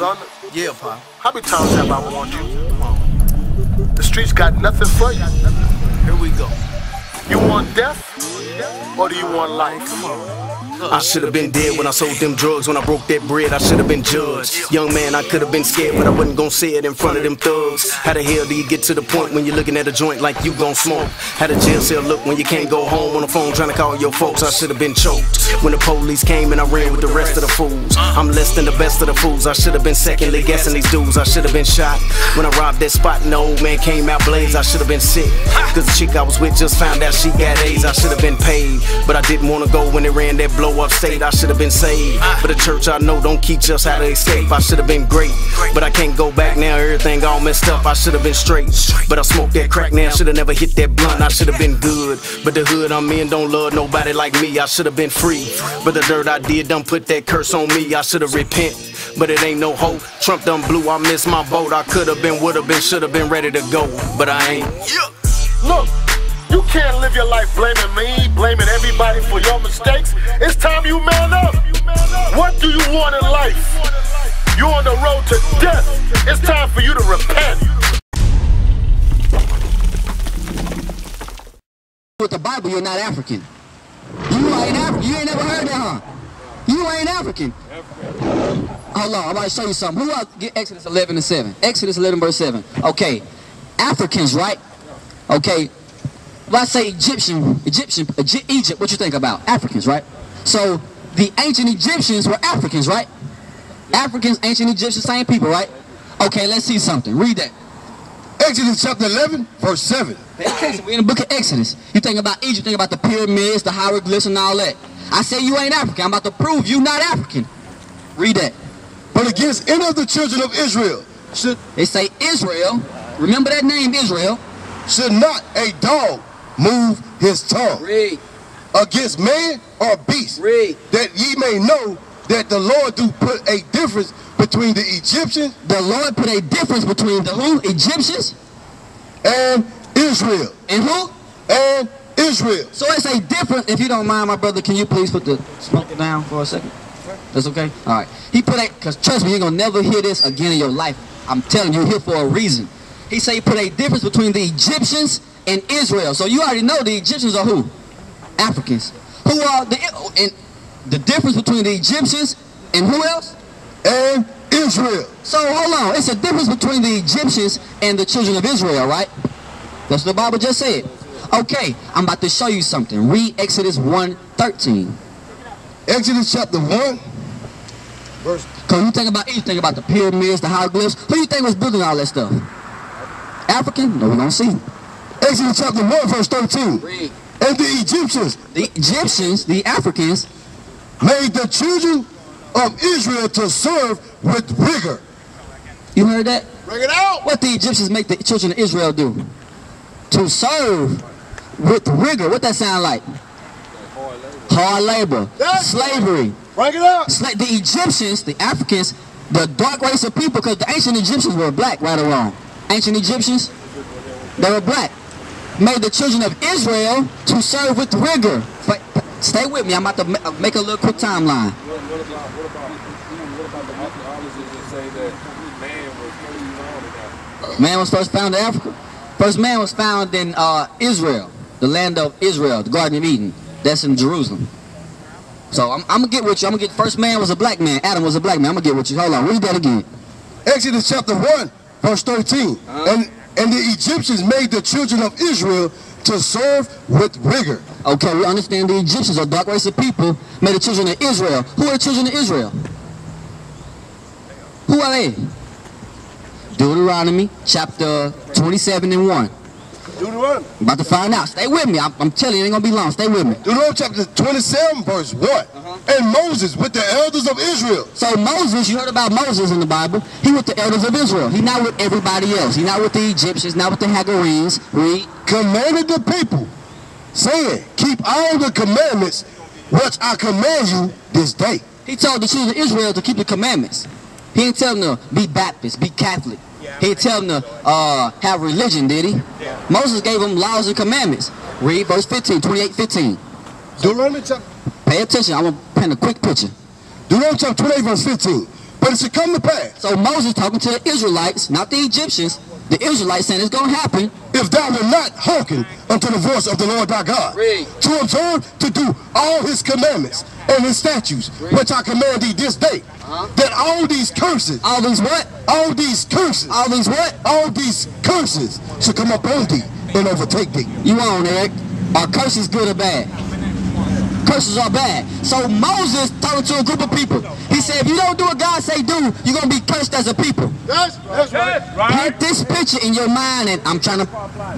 Son, Yeah, Pa. how many times have I warned you? The streets got nothing for you. Here we go. You want death, or do you want life? Come on. I should have been dead when I sold them drugs. When I broke that bread, I should have been judged. Young man, I could have been scared, but I wasn't gonna say it in front of them thugs. How the hell do you get to the point when you're looking at a joint like you gon' smoke? How the jail cell look when you can't go home on the phone trying to call your folks? I should have been choked when the police came and I ran with the rest of the fools. I'm less than the best of the fools. I should have been secondly guessing these dudes. I should have been shot when I robbed that spot and the old man came out blaze. I should have been sick, cause the chick I was with just found out she got AIDS. I should have been paid, but I didn't wanna go when they ran that blow up state. I should have been saved, but the church I know don't teach us how to escape. I should have been great, but I can't go back now. Everything all messed up. I should have been straight, but I smoked that crack now. Should have never hit that blunt. I should have been good, but the hood I'm in don't love nobody like me. I should have been free, but the dirt I did done put that curse on me. I should have repent, but it ain't no hope. Trump done blew, I missed my boat. I could have been, would have been, should have been ready to go, but I ain't. Look, you can't live your life blaming me, blaming everybody for your mistakes. It's time you man up. What do you want in life? You're on the road to death. It's time for you to repent. With the Bible, you're not African. You ain't African. You ain't never heard that, huh? You ain't African. Hold on, I'm about to show you something. Who else? Get Exodus 11 and 7. Exodus 11 verse 7. Okay, Africans, right? Okay. Well, I say Egypt, what you think about? Africans, right? So, the ancient Egyptians were Africans, right? Africans, ancient Egyptians, same people, right? Okay, let's see something. Read that. Exodus chapter 11, verse 7. Pay attention, we're in the book of Exodus. You think about Egypt, think about the pyramids, the hieroglyphs, and all that. I say you ain't African. I'm about to prove you not African. Read that. But against any of the children of Israel should... They say Israel. Remember that name, Israel. Should not a dog move his tongue. Read. Against man or beast. Read. That ye may know that the Lord do put a difference between the Egyptians. The Lord put a difference between the who? Egyptians? And Israel. And who? And Israel. So it's a difference. If you don't mind, my brother, can you please put the smoker down for a second? That's okay? All right. He put a, because trust me, you're going to never hear this again in your life. I'm telling you, you're here for a reason. He said he put a difference between the Egyptians and Israel. So you already know the Egyptians are who? Africans. Who are the difference between the Egyptians and who else? And Israel. So hold on, it's a difference between the Egyptians and the children of Israel, right? That's what the Bible just said. Okay, I'm about to show you something. Read Exodus 1:13. Exodus chapter 1, verse... Because you think about the pyramids, the hieroglyphs. Who you think was building all that stuff? African? No, we don't see. Exodus chapter 1, verse 13. Read. And the Egyptians... The Egyptians, the Africans... made the children of Israel to serve with rigor. You heard that? Bring it out. What the Egyptians make the children of Israel do? To serve with rigor. What that sound like? Hard labor. Slavery. Bring it out. The Egyptians, the Africans, the dark race of people, because the ancient Egyptians were black, right or wrong? Ancient Egyptians, they were black. Made the children of Israel to serve with rigor. Stay with me, I'm about to make a little quick timeline. What about the archaeologists that say that man was first found in Africa? Man was first found in Africa? First man was found in Israel, the land of Israel, the Garden of Eden. That's in Jerusalem. So I'm going to get with you. I'm going to get, first man was a black man. Adam was a black man. I'm going to get with you. Hold on, read that again. Exodus chapter 1, verse 13. And the Egyptians made the children of Israel to serve with rigor. Okay, we understand the Egyptians, a dark race of people, made the children of Israel. Who are the children of Israel? Who are they? Deuteronomy chapter 27 and 1. Deuteronomy. I'm about to find out. Stay with me. I'm telling you, it ain't going to be long. Stay with me. Deuteronomy chapter 27, verse 1. And Moses with the elders of Israel. So Moses, you heard about Moses in the Bible. He with the elders of Israel. He not with everybody else. He not with the Egyptians, not with the Hagarenes. Read. Commanded the people, saying, keep all the commandments which I command you this day. He told the children of Israel to keep the commandments. He didn't tell them to be Baptist, be Catholic. He didn't tell them to have religion, did he? Moses gave them laws and commandments. Read verse 15, 28:15. Deuteronomy chapter... Pay attention, I'm going to paint a quick picture. Deuteronomy chapter 28, verse 15. But it should come to pass. So Moses talking to the Israelites, not the Egyptians. The Israelites saying it's going to happen. If thou wilt not hearken unto the voice of the Lord thy God, Read. to observe, to do all his commandments and his statutes, which I command thee this day, that all these curses, All these what? all these curses, All these what? all these curses should come upon thee and overtake thee. You on, Eric? Are curses good or bad? Curses are bad. So Moses talking to a group of people. He said, if you don't do what God say do, you're going to be cursed as a people. That's right. Paint this picture in your mind, and I'm trying to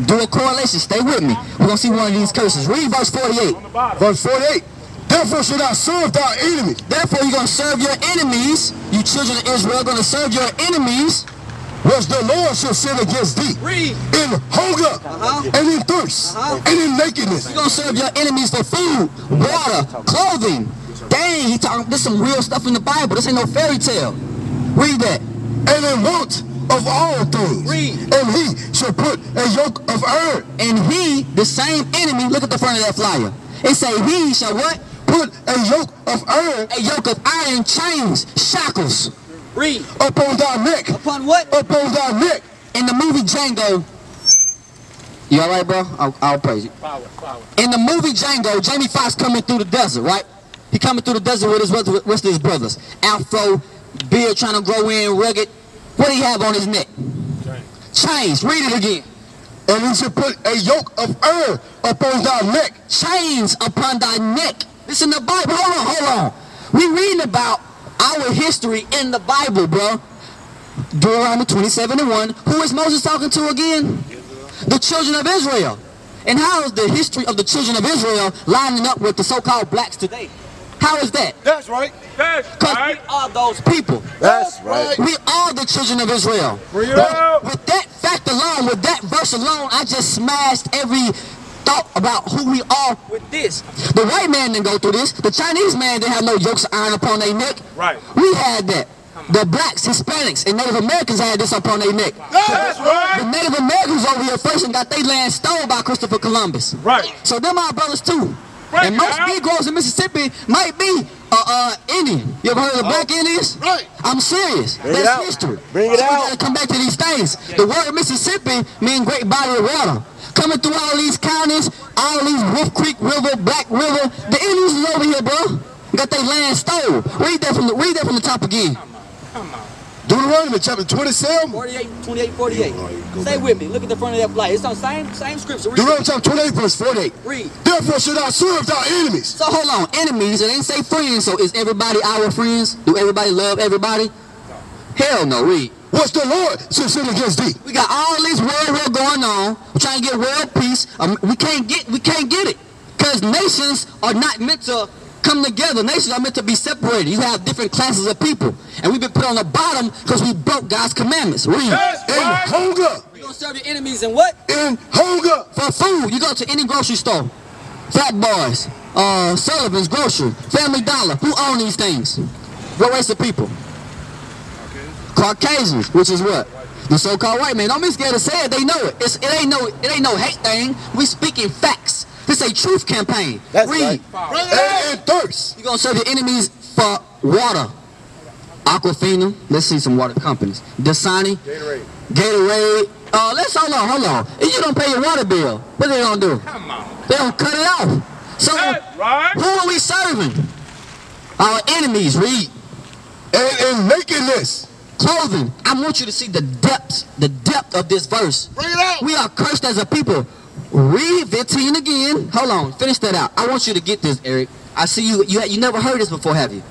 do a correlation. Stay with me. We're going to see one of these curses. Read verse 48. Verse 48. Therefore should I serve thy enemies. Therefore, you're going to serve your enemies. You children of Israel are going to serve your enemies. Was the Lord shall send against thee in hunger and in thirst and in nakedness. You're going to serve your enemies for food, water, clothing. Dang, he talking, this some real stuff in the Bible. This ain't no fairy tale. Read that. And in want of all things. Read. And he shall put a yoke of iron. And he, the same enemy, look at the front of that flyer. It say he shall what? Put a yoke of iron. A yoke of iron, chains, shackles. Read. Upon thy neck. Upon what? Upon thy neck. In the movie Django. You alright, bro? I'll praise you. Power. In the movie Django, Jamie Foxx coming through the desert, right? He coming through the desert with his rest of his brothers. Afro, beard trying to grow in, rugged. What do he have on his neck? Chains. Read it again. And he shall put a yoke of iron upon thy neck. Chains upon thy neck. This in the Bible. Hold on. We reading about our history in the Bible, bro. Deuteronomy 27:1. Who is Moses talking to again? The children of Israel. And how is the history of the children of Israel lining up with the so-called blacks today? How is that? That's right. Because we are those people. That's right. We are the children of Israel. Bring it out. With that fact alone, with that verse alone, I just smashed every thought about who we are with this. The white man didn't go through this. The Chinese man didn't have no yokes of iron upon their neck. Right. We had that. The blacks, Hispanics, and Native Americans had this upon their neck. That's right. The Native Americans over here first and got their land stolen by Christopher Columbus. Right. So them our brothers too. Right, And most now. Negroes in Mississippi might be Indian. You ever heard of the black Indians? Right. I'm serious. That's history. Bring it So out. we gotta come back to these things. The word Mississippi means great body of water. Coming through all these counties, all these Wolf Creek River, Black River, the Indians is over here, bro. Got their land stolen. Read that from the top again. Deuteronomy chapter 27. 48. Stay with me. Look at the front of that flag. It's on same scripture. Read. Deuteronomy chapter 28 verse 48. Read. Therefore should I serve thy enemies. So hold on, enemies, it ain't say friends, so is everybody our friends? Do everybody love everybody? Hell no, read. What's the Lord shall send against thee? We got all this world war going on. We're trying to get world peace. We can't get it. Because nations are not meant to come together. Nations are meant to be separated. You have different classes of people. And we've been put on the bottom because we broke God's commandments. Read. In hunger. You're going to serve your enemies in what? In hunger. For food. You go to any grocery store. Fat Boys, Sullivan's Grocery, Family Dollar. Who own these things? What race of people? Caucasians, which is what? The so-called white man. Don't be scared to say it. They know it. It ain't no hate thing. We speaking facts. This a truth campaign. That's Read. right. And thirst. You're going to serve your enemies for water. Aquafina. Let's see some water companies. Dasani. Gatorade. Let's hold on. If you don't pay your water bill, what they gonna do? Come on. They don't cut it off. So That's right. who are we serving? Our enemies. Read. And in nakedness. Clothing. I want you to see the depth of this verse. Bring it out. We are cursed as a people. Read 15 again. Hold on, finish that out. I want you to get this, Eric. I see you never heard this before, have you?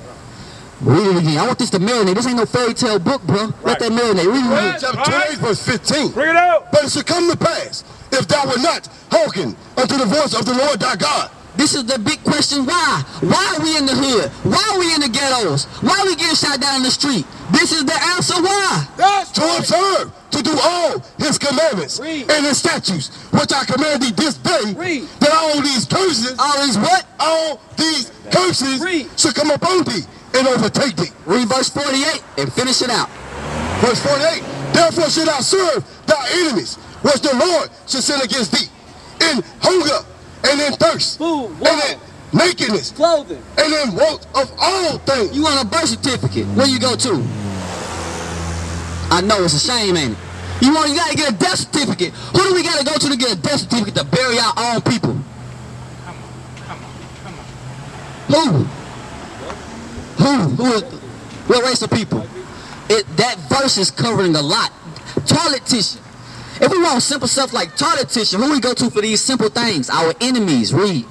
Read it again. I want this to marinate. This ain't no fairy tale book, bro. Let that marinate. Read it again. Chapter 28 verse 15. Bring it out. But it shall come to pass, if thou wilt not hearken unto the voice of the Lord thy God. This is the big question. Why? Why are we in the hood? Why are we in the ghettos? Why are we getting shot down in the street? This is the answer. Why? To observe, to do all his commandments Read. and his statutes, which I command thee this day, Read. that all these curses, All these what? all these curses Read. should come upon thee and overtake thee. Read verse 48 and finish it out. Verse 48. Therefore should I serve thy enemies, which the Lord shall send against thee, in hunger and in thirst, Food, and water, in nakedness, clothing. and in want of all things. You want a birth certificate? Where you go to? I know, it's a shame, ain't it? You gotta get a death certificate. Who do we gotta go to get a death certificate to bury our own people? Who? What race of people? That verse is covering a lot. Toilet tissue. If we want simple stuff like toilet tissue, who we go to for these simple things? Our enemies. Read.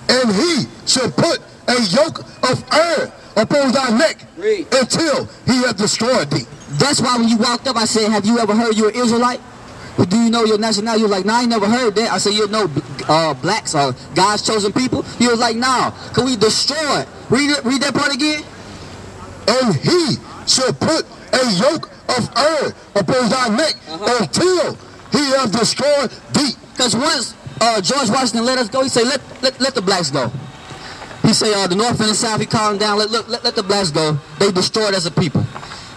And he shall put a yoke of iron upon thy neck until he hath destroyed thee. That's why when you walked up, I said, have you ever heard you're an Israelite? Or do you know your nationality? You was like, nah, I ain't never heard that. I said, you know blacks are God's chosen people? He was like, nah, can we destroy it? Read that part again. And he shall put a yoke of iron upon thy neck until he hath destroyed thee. Because once George Washington let us go, he said, let the blacks go. He said, the North and the South, he called them down, let the blacks go. They destroyed as a people.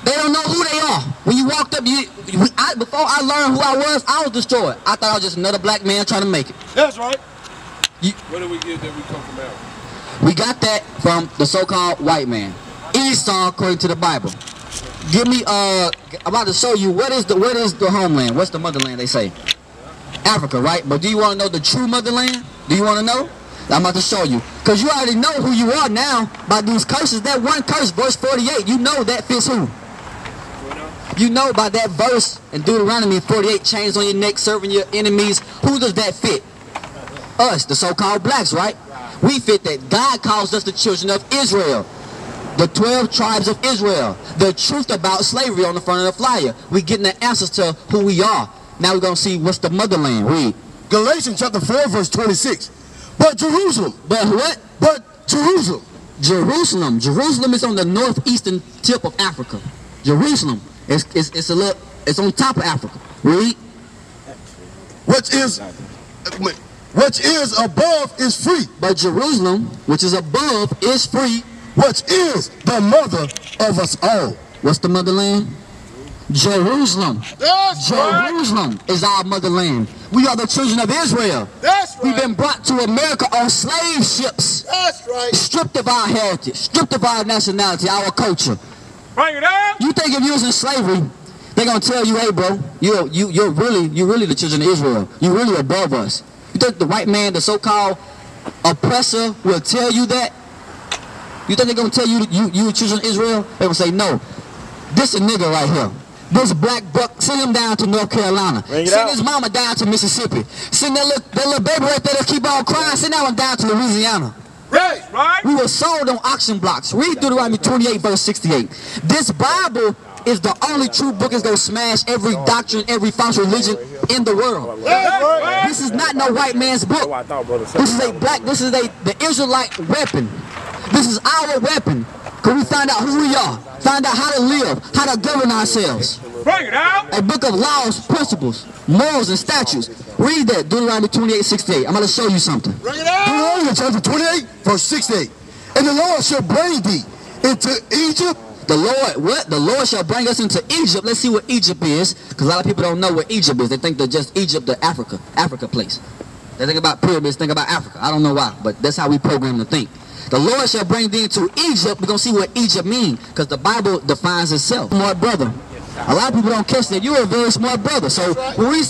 They don't know who they are. When you walked up, before I learned who I was destroyed. I thought I was just another black man trying to make it. That's right. Where did we get that we come from Africa? We got that from the so-called white man. Esau, according to the Bible. Give me, I'm about to show you what is the homeland? What's the motherland, they say? Africa, right? But do you want to know the true motherland? Do you want to know? I'm about to show you. Because you already know who you are now by these curses. That one curse, verse 48, you know that fits who? You know by that verse in Deuteronomy 48, chains on your neck, serving your enemies. Who does that fit? Us, the so-called blacks, right? We fit that. God calls us the children of Israel. The 12 tribes of Israel. The truth about slavery on the front of the flyer. We're getting the answers to who we are. Now we're going to see what's the motherland. Read. Galatians chapter 4, verse 26. But Jerusalem. But what? But Jerusalem. Jerusalem. Jerusalem is on the northeastern tip of Africa. Jerusalem. It's on top of Africa. Read. Which is above is free. But Jerusalem, which is above, is free. Which is the mother of us all. What's the motherland? Jerusalem. That's Jerusalem is our motherland. We are the children of Israel. That's right. We've been brought to America on slave ships. That's right. Stripped of our heritage, stripped of our nationality, our culture. Bring it out. You think if you was in slavery, they're gonna tell you, hey bro, you're really the children of Israel. You're really above us. You think the white man, the so-called oppressor, will tell you that? You think they're gonna tell you you children of Israel? They will say, no, this a nigga right here. This black buck, send him down to North Carolina. Send his mama down to Mississippi. Send that little baby right there that keep on crying, send that one down to Louisiana. Right, right. We were sold on auction blocks. Read Deuteronomy 28, verse 68. This Bible is the only true book that's going to smash every doctrine, every false religion in the world. Right. This is not no white man's book. This is the Israelite weapon. This is our weapon. Because we find out who we are. Find out how to live, how to govern ourselves. Bring it out. A book of laws, principles, morals, and statutes. Read that, Deuteronomy 28, 68. I'm going to show you something. Bring it out. Deuteronomy chapter 28, verse 68. And the Lord shall bring thee into Egypt. The Lord, what? The Lord shall bring us into Egypt. Let's see what Egypt is, because a lot of people don't know what Egypt is. They think they're just Egypt, the Africa place. They think about pyramids, think about Africa. I don't know why, but that's how we program to think. The Lord shall bring thee into Egypt. We're going to see what Egypt means, because the Bible defines itself. Smart brother. A lot of people don't catch that. You're a very smart brother. So when we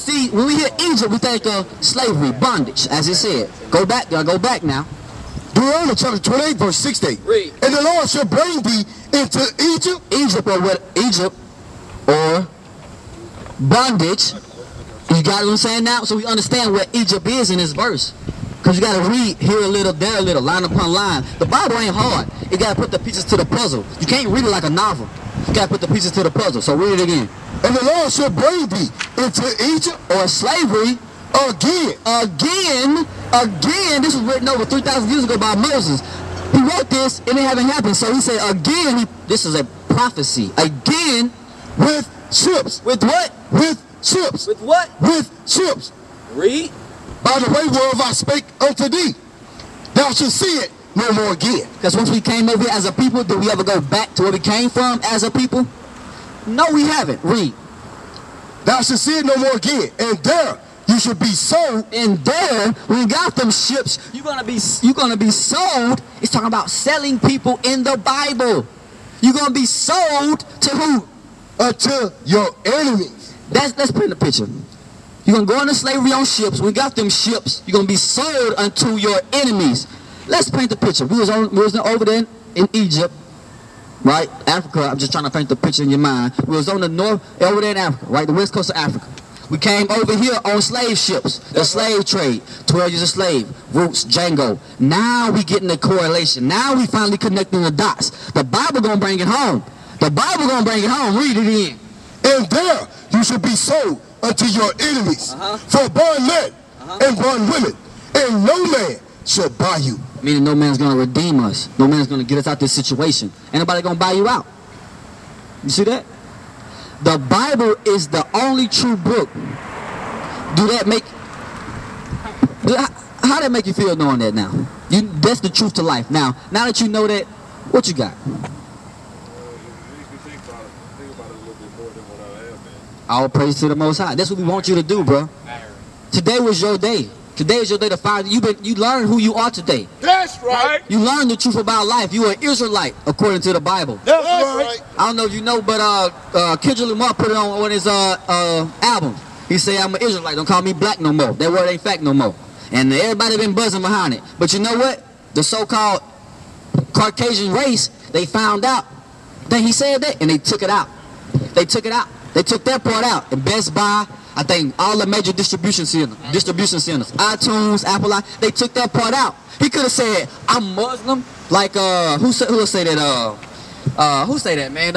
hear Egypt, we think of slavery, bondage, as it said. Go back now. Deuteronomy chapter 28, verse 68. Read. And the Lord shall bring thee into Egypt. Egypt or what? Egypt or bondage. You got what I'm saying now? So we understand what Egypt is in this verse. Because you got to read here a little, there a little, line upon line. The Bible ain't hard. You got to put the pieces to the puzzle. You can't read it like a novel. You got to put the pieces to the puzzle. So read it again. And the Lord shall bring thee into Egypt or slavery again. This was written over 3,000 years ago by Moses. He wrote this and it haven't happened. So he said again, this is a prophecy. Again with ships. With what? With ships. With what? With ships. Read. By the way whereof I spake unto thee, thou shalt see it no more again. Because once we came over here as a people, did we ever go back to where we came from as a people? No, we haven't. Read. Thou shalt see it no more again. And there you should be sold. And there, when you got them ships, you're gonna be sold. It's talking about selling people in the Bible. You're gonna be sold to who? unto your enemies. Let's paint the picture. You're going to go into slavery on ships. We got them ships. You're going to be sold unto your enemies. Let's paint the picture. We was over there in Egypt, right? Africa. I'm just trying to paint the picture in your mind. We was on the north, over there in Africa, right? The west coast of Africa. We came over here on slave ships, the slave trade, 12 years a slave, Roots, Django. Now we getting the correlation. Now we finally connecting the dots. The Bible going to bring it home. The Bible going to bring it home. Read it in. And there you shall be sold unto your enemies for bondmen and bondwomen, and no man shall buy you. Meaning no man's going to redeem us. No man's going to get us out this situation. Ain't nobody going to buy you out. You see that? The Bible is the only true book. How that make you feel knowing that now? That's the truth to life. Now that you know that, what you got? It makes me think about it a little bit more than what I have been. All praise to the Most High. That's what we want you to do, bro. Today was your day. Today is your day to find. You learn who you are today. That's right. You learn the truth about life. You are an Israelite according to the Bible. That's right. I don't know if you know, but Kendrick Lamar put it on one of his albums. He said, "I'm an Israelite. Don't call me black no more. That word ain't fact no more." And everybody been buzzing behind it. But you know what? The so-called Caucasian race, they found out that he said that, and they took it out. They took it out. They took that part out. And Best Buy, I think all the major distribution centers, iTunes, Apple, they took that part out. He could have said, "I'm Muslim," like who say that? Who say that, man?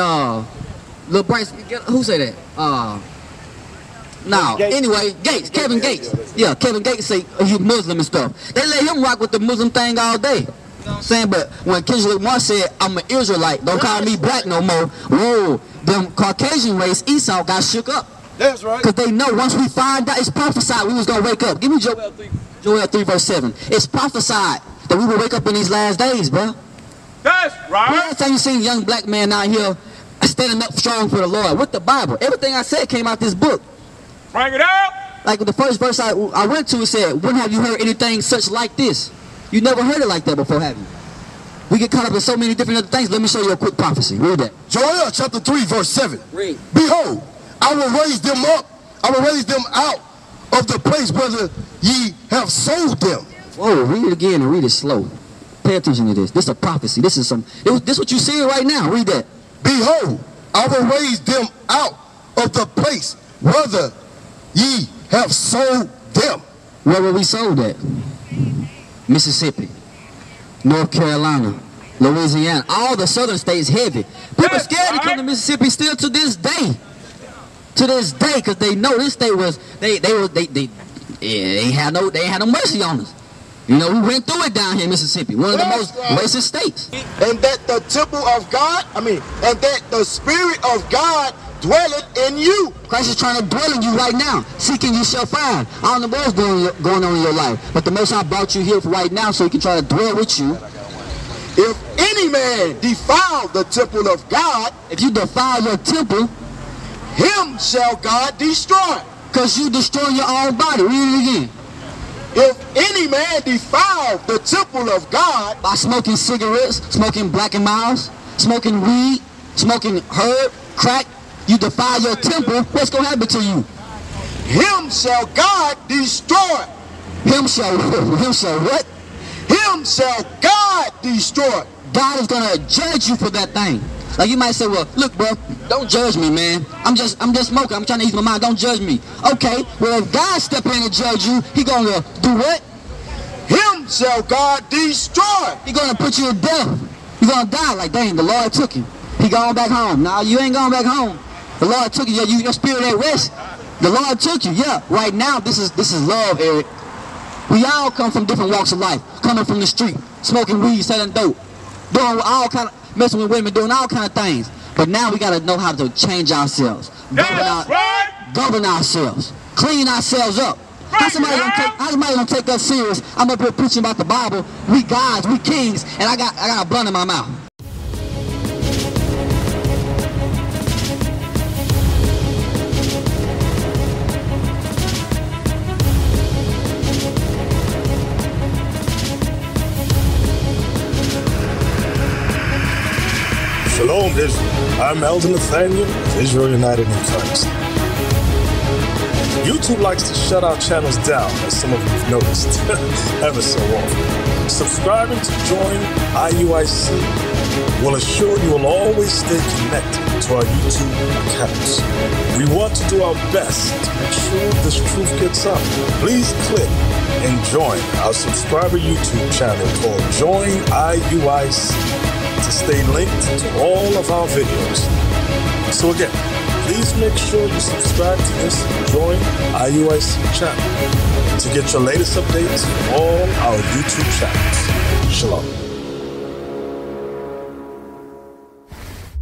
Lil Bryce, who say that? No. Anyway, Gates, Kevin Gates. Yeah, Kevin Gates say he's Muslim and stuff. They let him rock with the Muslim thing all day. You know what I'm saying? But when Kendrick Lamar said, "I'm an Israelite, don't call me black no more," whoa, them Caucasian race, Esau, got shook up. That's right. Because they know once we find out, it's prophesied we was going to wake up. Give me Joel 3 verse 7. It's prophesied that we will wake up in these last days, bro. That's right. Last time you seen a young black man out here standing up strong for the Lord with the Bible. Everything I said came out this book. Bring it out. Like the first verse I went to, it said, "When have you heard anything such like this?" You never heard it like that before, have you? We get caught up in so many different other things. Let me show you a quick prophecy. Read that. Joel chapter 3 verse 7. Read. Behold, I will raise them up. I will raise them out of the place where ye have sold them. Whoa, read it again and read it slow. Pay attention to this. This is a prophecy. This is what you see right now. Read that. Behold, I will raise them out of the place where ye have sold them. Where were we sold at? Mississippi, North Carolina, Louisiana, all the southern states heavy. People scared to come to Mississippi still to this day. To this day, because they know this state was they had no mercy on us. You know, we went through it down here in Mississippi, one of the most racist states. And that the temple of God, and that the Spirit of God dwelleth in you. Christ is trying to dwell in you right now. Seeking you shall find. I don't know what's going on in your life, but the Most High brought you here for right now so he can try to dwell with you. If any man defile the temple of God, if you defile your temple, him shall God destroy. Because you destroy your own body. Read it again. If any man defile the temple of God by smoking cigarettes, smoking Black and Miles, smoking weed, smoking herb, crack, you defile your temple, what's going to happen to you? Him shall God destroy. Him shall what? Him shall God destroy. God is going to judge you for that thing. Like you might say, "Well, look, bro, don't judge me, man. I'm just smoking. I'm trying to ease my mind. Don't judge me." Okay, well, if God step in and judge you, he going to do what? Him shall God destroy. He going to put you to death. You're going to die. Like, dang, the Lord took him. He going back home. Now, you ain't going back home. The Lord took you. Your spirit at rest. The Lord took you. Yeah, right now, this is love, Eric. We all come from different walks of life. Coming from the street, smoking weed, selling dope, doing all kind of, messing with women, doing all kind of things. But now we got to know how to change ourselves. Govern ourselves. Clean ourselves up. How somebody gonna take us serious? I'm up here preaching about the Bible. We gods, we kings, and I got a blunt in my mouth. Shalom, Israel. I'm Elder Nathaniel of Israel United in Christ. YouTube likes to shut our channels down, as some of you have noticed, ever so often. Subscribing to join IUIC will assure you will always stay connected to our YouTube accounts. We want to do our best to make sure this truth gets out. Please click and join our subscriber YouTube channel called Join IUIC to stay linked to all of our videos. So again, please make sure you subscribe to this Join IUIC channel to get your latest updates from all our YouTube channels. Shalom.